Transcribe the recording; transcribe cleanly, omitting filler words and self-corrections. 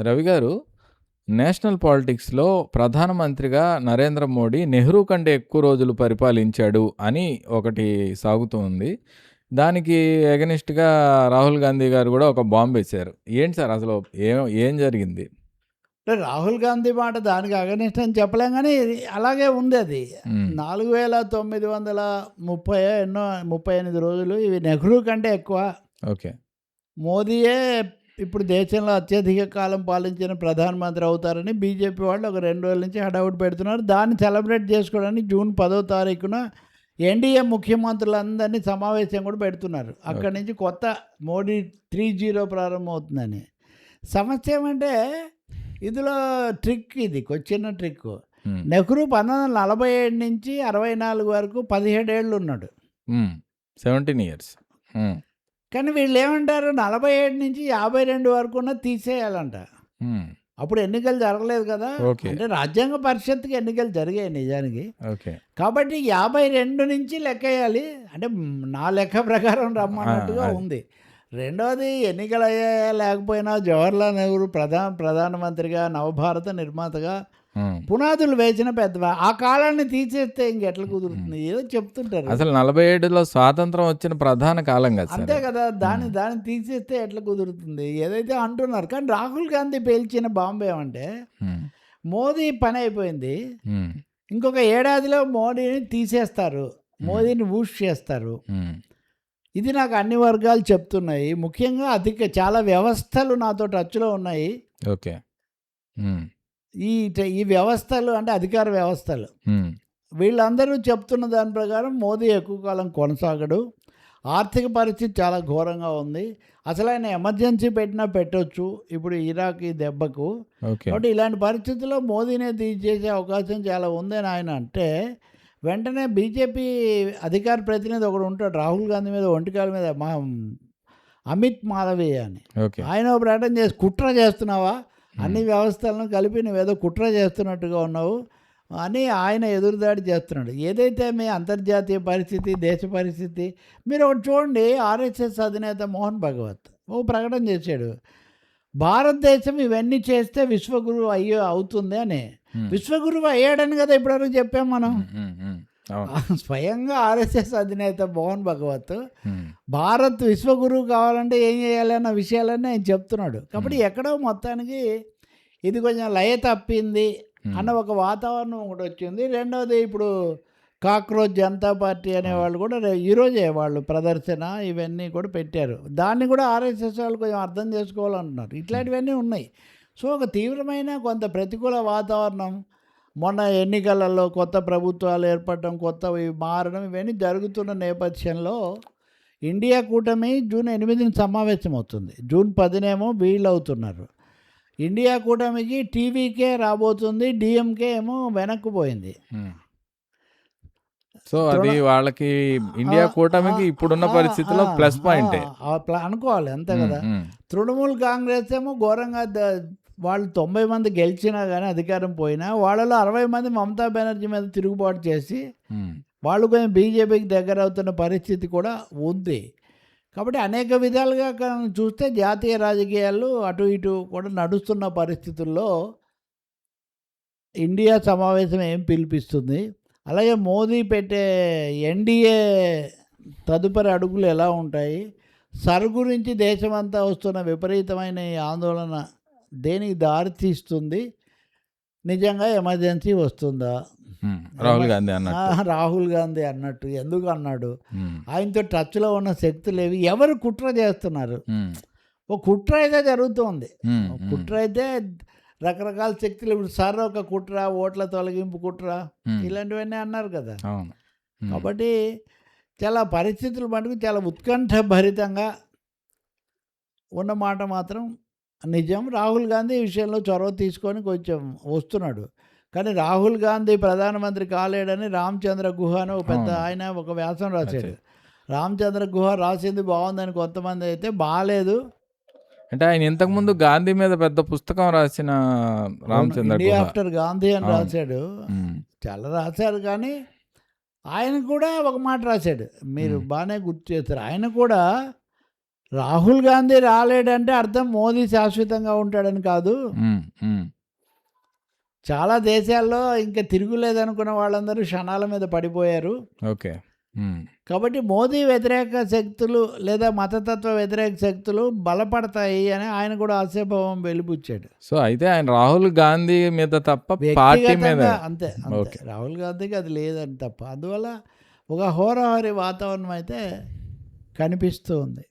రవి గారు, నేషనల్ పాలిటిక్స్‌లో ప్రధానమంత్రిగా నరేంద్ర మోడీ నెహ్రూ కంటే ఎక్కువ రోజులు పరిపాలించాడు అని ఒకటి సాగుతూ ఉంది. దానికి ఎగనెస్ట్‌గా రాహుల్ గాంధీ గారు గూడా ఒక బాంబేశారు. ఏంటి సార్ అసలు ఏం జరిగింది? అంటే రాహుల్ గాంధీ మాట దానికి అగనిస్ట్ అని చెప్పలేం గానీ, అలాగే ఉంది అది. హ్మ్. 4930 ఎన్నో 38 రోజులు ఇవి నెహ్రూ కంటే ఎక్కువ. ఓకే. మోదీయే ఇప్పుడు దేశంలో అత్యధిక కాలం పాలించిన ప్రధానమంత్రి అవుతారని బీజేపీ వాళ్ళు ఒక 2 రోజుల నుంచి హడావుడి పెడుతున్నారు. దాన్ని సెలబ్రేట్ చేసుకోవడానికి జూన్ 10వ తారీఖున ఎన్డీఏ ముఖ్యమంత్రులందరినీ సమావేశం కూడా పెడుతున్నారు. అక్కడి నుంచి కొత్త మోడీ 3.0 ప్రారంభమవుతుందని. సమస్య ఏమంటే ఇందులో ట్రిక్ ఇది చిన్న ట్రిక్. హ్మ్. నెహ్రూ 1947 నుంచి 64 వరకు 17 ఏళ్ళు ఉన్నాడు. 17 ఇయర్స్. హ్మ్. కానీ వీళ్ళేమంటారు 47 నుంచి 52 వరకున్న తీసేయాలంట. హ్మ్. అప్పుడు ఎన్నికలు జరగలేదు కదా! ఓకే. అంటే రాజ్యాంగ పరిషత్‌కి ఎన్నికలు జరిగాయి నిజానికి. ఓకే. కాబట్టి 52 నుంచి లెక్కేయాలి. అంటే నా లెక్క ప్రకారం రమ్మన్నట్టుగా అది. ఉంది. రెండోది ఎన్నికలయ్యాయా లేకపోయినా జవహర్లాల్ నెహ్రూ ప్రధానమంత్రిగా, నవభారత నిర్మాతగా హ్మ్. పునాదులు వేసిన పెద్దవా. ఆ కాలాన్ని తీసేస్తే ఇంకెట్లా కుదురుతుంది? ఏదో చెప్తుంటారు. అసలు 47లో స్వాతంత్రం వచ్చిన ప్రధాన కాలం కదా సార్ అంతే అది. కదా! దాన్ని తీసేస్తే ఎట్లా కుదురుతుంది? ఏదైతే అంటున్నారు. కానీ రాహుల్ గాంధీ పేల్చిన బాంబు ఏమంటే, హ్మ్. మోదీ పని అయిపోయింది. హ్మ్. ఇంకొక ఏడాదిలో మోడీని తీసేస్తారు. మోదీని ఊష్ చేస్తారు. హ్మ్. ఇది నాకు అన్ని వర్గాలు చెప్తున్నాయి. ముఖ్యంగా చాలా వ్యవస్థలు నాతో టచ్‌లో ఉన్నాయి. ఓకే. హ్మ్. ఈ వ్యవస్థలు అంటే అధికార వ్యవస్థలు. హ్మ్. వీళ్ళందరూ చెప్తున్న దాని ప్రకారం మోదీ ఎక్కువ కాలం కొనసాగడు. ఆర్థిక పరిస్థితి చాలా ఘోరంగా ఉంది. అసలైన ఎమర్జెన్సీ పెట్టినా పెట్టొచ్చు. ఇప్పుడు ఇరాక్ ఈ దెబ్బకు. ఓకే. కాబట్టి ఇలాంటి పరిస్థితుల్లో మోదీనే తీసేసే అవకాశం చాలా ఉందని ఆయన అంటే, వెంటనే బీజేపీ అధికార ప్రతినిధి ఒకడు ఉంటాడు. రాహుల్ గాంధీ మీద ఒంటికాల మీద అమిత్ మాలవీయ అని. ఓకే. ఆయన ఓ ప్రకటన చేసి కుట్ర చేస్తున్నావా? అన్ని హ్మ్. వ్యవస్థలను కలిపి నువ్వేదో కుట్ర చేస్తున్నట్టుగా ఉన్నావు అని ఆయన ఎదురుదాడి చేస్తున్నాడు. ఏదైతే మీ అంతర్జాతీయ పరిస్థితి, దేశ పరిస్థితి మీరు ఒకటి చూడండి. ఆర్ఎస్ఎస్ అధినేత మోహన్ భగవత్ ఓ ప్రకటన చేశాడు. భారతదేశం ఇవన్నీ చేస్తే విశ్వగురువు అవుతుంది అని. హ్మ్. విశ్వగురువు అయ్యాడని కదా ఇప్పటివరకు చెప్పాం మనం. హ్మ్. హ్మ్. హ్మ్. అవును. స్వయంగా ఆర్ఎస్ఎస్ అధినేత మోహన్ భగవత్ హ్మ్. భారత్ విశ్వగురువు కావాలంటే ఏం చేయాలి అన్న విషయాలన్నీ ఆయన చెప్తున్నాడు. కాబట్టి హ్మ్. ఎక్కడో మొత్తానికి ఇది కొంచెం లయ తప్పింది అన్న హ్మ్. ఒక వాతావరణం ఒకటి వచ్చింది. రెండవది ఇప్పుడు కాక్రోచ్ జనతా పార్టీ అవును. అనేవాళ్ళు కూడా ఈరోజే వాళ్ళు ప్రదర్శన ఇవన్నీ కూడా పెట్టారు. దాన్ని కూడా ఆర్ఎస్ఎస్ వాళ్ళు కొంచెం అర్థం చేసుకోవాలంటున్నారు. హ్మ్. ఇట్లాంటివన్నీ ఉన్నాయి. సో ఒక తీవ్రమైన కొంత ప్రతికూల వాతావరణం మొన్న ఎన్నికలలో కొత్త ప్రభుత్వాలు ఏర్పడడం, కొత్తవి మారడం ఇవన్నీ జరుగుతున్న నేపథ్యంలో ఇండియా కూటమి జూన్ 8న సమావేశమవుతుంది. జూన్ 10నేమో వీళ్ళవుతున్నారు. ఇండియా కూటమికి టీవీకే రాబోతుంది. డీఎంకే ఏమో వెనక్కి పోయింది. హ్మ్. సో, తృణ అది వాళ్ళకి ఆ! ఇండియా ఆ! కూటమికి ఇప్పుడున్న ఆ! పరిస్థితిలో ప్లస్ ఆ! పాయింటే. అనుకోవాలి అంతే హ్మ్. కదా! హ్మ్. తృణమూల్ కాంగ్రెస్ ఏమో ఘోరంగా వాళ్ళు 90 మంది గెలిచినా గానీ అధికారం పోయినా, వాళ్ళలో 60 మంది మమతా బెనర్జీ మీద తిరుగుబాటు చేసి, హ్మ్. వాళ్ళు కొంచెం బీజేపీకి దగ్గరవుతున్న పరిస్థితి కూడా ఉంది. కాబట్టి అనేక విధాలుగా చూస్తే జాతీయ రాజకీయాలు అటు ఇటు కూడా నడుస్తున్న పరిస్థితుల్లో ఇండియా సమావేశం ఏం పిలిపిస్తుంది? అలాగే మోదీ పెట్టే ఎన్డీఏ తదుపరి అడుగులు ఎలా ఉంటాయి? గురించి దేశమంతా వస్తున్న విపరీతమైన ఈ ఆందోళన దేనికి దారి తీస్తుంది? నిజంగా ఎమర్జెన్సీ వస్తుందా? హ్మ్. ఎమ రాహుల్ గాంధీ అన్నట్టు. రాహుల్ గాంధీ అన్నట్టు ఎందుకు అన్నాడు? హ్మ్. ఆయనతో టచ్‌లో ఉన్న శక్తులేవి? ఎవరు కుట్ర చేస్తున్నారు? హ్మ్. ఓ కుట్ర అయితే జరుగుతోంది. హ్మ్. ఓ హ్మ్. కుట్ర అయితే రకరకాల శక్తులు ఇప్పుడు ఒక కుట్ర, ఓట్ల తొలగింపు కుట్ర హ్మ్. ఇలాంటివన్నీ అన్నారు కదా! అవును. హ్మ్. కాబట్టి చాలా పరిస్థితులు మటుకు చాలా ఉత్కంఠ భరితంగా ఉన్నమాట మాత్రం నిజం. రాహుల్ గాంధీ ఈ విషయంలో చొరవ తీసుకొని కొంచెం వస్తున్నాడు. కానీ రాహుల్ గాంధీ ప్రధానమంత్రి కాలేడని రామచంద్ర గుహ అని ఒక పెద్ద అవును. ఆయన ఒక వ్యాసం రాశాడు. రచయిత. రామచంద్ర గుహ రాసింది బాగుందని కొంతమంది అయితే బాలేదు. అంటే ఆయన ఇంతకుముందు గాంధీ మీద పెద్ద పుస్తకం రాసిన అవును. రామచంద్ర 'ఇండియా గుహ. ఆఫ్టర్ గాంధీ' అని అవును. రాశాడు. హ్మ్. చాలా రాశారు కానీ, ఆయన కూడా ఒక మాట రాశాడు. మీరు హ్మ్. బానే గుర్తు చేశారు. ఆయన కూడా రాహుల్ గాంధీ రాలేడంటే అర్థం మోదీ శాశ్వతంగా ఉంటాడని కాదు. హ్మ్. హ్మ్. చాలా దేశాల్లో ఇంకా తిరుగులేదనుకున్న వాళ్ళందరూ క్షణాల మీద పడిపోయారు. ఓకే. హ్మ్. కాబట్టి మోదీ వ్యతిరేక శక్తులు లేదా మతతత్వ వ్యతిరేక శక్తులు బలపడతాయి అని ఆయన కూడా ఆశాభావం వెలిబుచ్చాడు. సో, అయితే ఆయన రాహుల్ గాంధీ మీద తప్ప పార్టీ మీద వ్యక్తిగతంగా అంతే ఓకే. రాహుల్ గాంధీకి అది లేదని తప్ప. అందువల్ల ఒక హోరాహోరీ వాతావరణం అయితే కనిపిస్తూ ఉంది.